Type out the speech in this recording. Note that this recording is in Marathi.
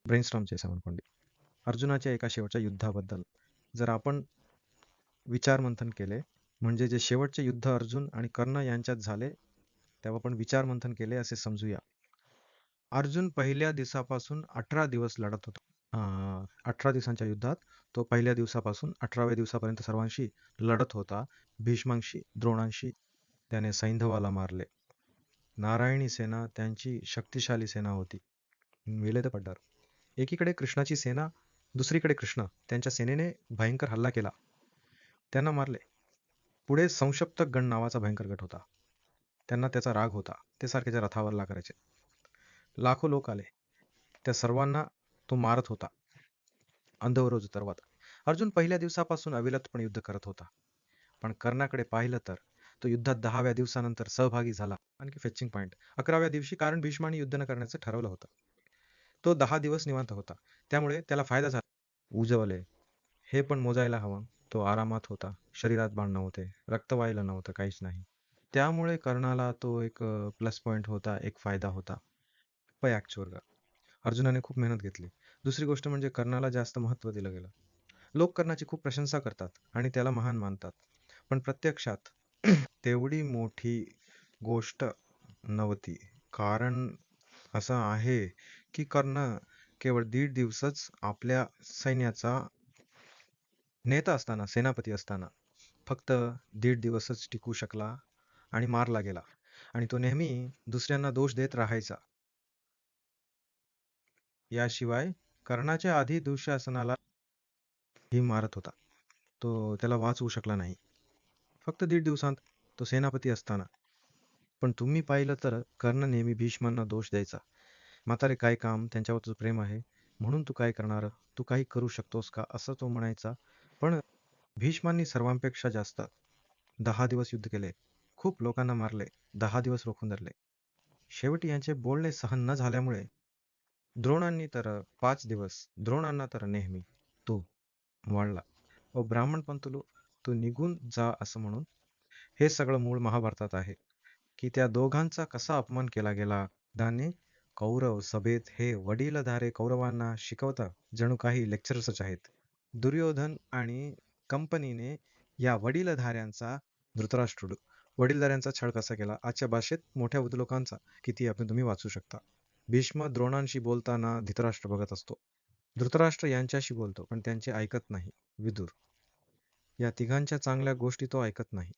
Brainstorm chess अनुकोंडी. अर्जुनाच्या एका शेवटच्या युद्धाबद्दल जर आपण विचारमंथन केले, म्हणजे जे शेवटचे युद्ध अर्जुन आणि कर्ण यांच्यात झाले, तेव्हा आपण विचारमंथन केले असे समजूया. अर्जुन पहिल्या दिवसापासून 18 दिवस लढत होता. 18 दिवसांच्या युद्धात तो पहिल्या दिवसापासून 18व्या दिवसापर्यंत सर्वांशी लढत होता. भीष्मांशी, द्रोणांशी त्याने सैंधवाला मारले. नारायणी सेना त्यांची शक्तिशाली सेना होती. मेले तर पड्डार. एकीकडे कृष्णाची सेना, दुसरीकडे कृष्ण त्यांच्या सेनेने भयंकर हल्ला केला, त्यांना मारले. पुढे संशप्तक गण नावाचा भयंकर गट होता. त्यांना त्याचा राग होता. ते सारखेच्या रथावर करायचे. लाखो लोक आले. त्या सर्वांना तो मारत होता, अंधवरोज उतरवत. अर्जुन पहिल्या दिवसापासून अविरतपणे युद्ध करत होता. पण कर्णाकडे पाहिलं तर तो युद्धात 10व्या दिवसानंतर सहभागी झाला. आणखी फेचिंग पॉईंट 11व्या दिवशी, कारण भीष्माने युद्ध न करण्याचं ठरवलं होतं. तो 10 दिवस निवांत होता, त्यामुळे त्याला फायदा झाला. उजवले हे पण मोजायला हवं. तो आरामात होता, शरीरात बाण नव्हते, रक्त व्हायला नव्हतं, काहीच नाही. त्यामुळे कर्णाला तो एक प्लस पॉईंट होता, एक फायदा होता. पण ॲक्च्युअल अर्जुनाने खूप मेहनत घेतली. दुसरी गोष्ट म्हणजे कर्णाला जास्त महत्त्व दिलं गेलं. लोक कर्णाची खूप प्रशंसा करतात आणि त्याला महान मानतात, पण प्रत्यक्षात तेवढी मोठी गोष्ट नव्हती. कारण असं आहे की कर्ण केवळ 1.5 दिवसच आपल्या सैन्याचा नेता असताना, सेनापती असताना फक्त 1.5 दिवसच टिकू शकला आणि मारला गेला. आणि तो नेहमी दुसऱ्यांना दोष देत राहायचा. याशिवाय कर्णाच्या आधी दुःशासनाला ही मारत होता. तो त्याला वाचवू शकला नाही, फक्त 1.5 दिवसांत, तो सेनापती असताना. पण तुम्ही पाहिलं तर कर्ण नेहमी भीष्मांना दोष द्यायचा. म्हातारे काय काम, त्यांच्यावर तुझं प्रेम आहे म्हणून तू काय करणार, तू काही करू शकतोस का, असं तो म्हणायचा. पण भीष्मांनी सर्वांपेक्षा जास्त 10 दिवस युद्ध केले, खूप लोकांना मारले, 10 दिवस रोखून धरले. शेवटी यांचे बोलणे सहन न झाल्यामुळे द्रोणांनी तर 5 दिवस, द्रोणांना तर नेहमी तू वाढला. ओ ब्राह्मण पंतुलू, तू निघून जा असं म्हणून. हे सगळं मूळ महाभारतात आहे, की त्या दोघांचा कसा अपमान केला गेला. दाने कौरव सभेत हे वडीलधारे कौरवांना शिकवता जणू काही लेक्चरर्सच आहेत. दुर्योधन आणि कंपनीने या वडीलधाऱ्यांचा छळ कसा केला, आजच्या भाषेत मोठ्या लोकांचा, किती आपण तुम्ही वाचू शकता. भीष्म द्रोणांशी बोलताना धृतराष्ट्र बघत असतो. धृतराष्ट्र यांच्याशी बोलतो, पण त्यांचे ऐकत नाही. विदुर या तिघांच्या चांगल्या गोष्टी तो ऐकत नाही.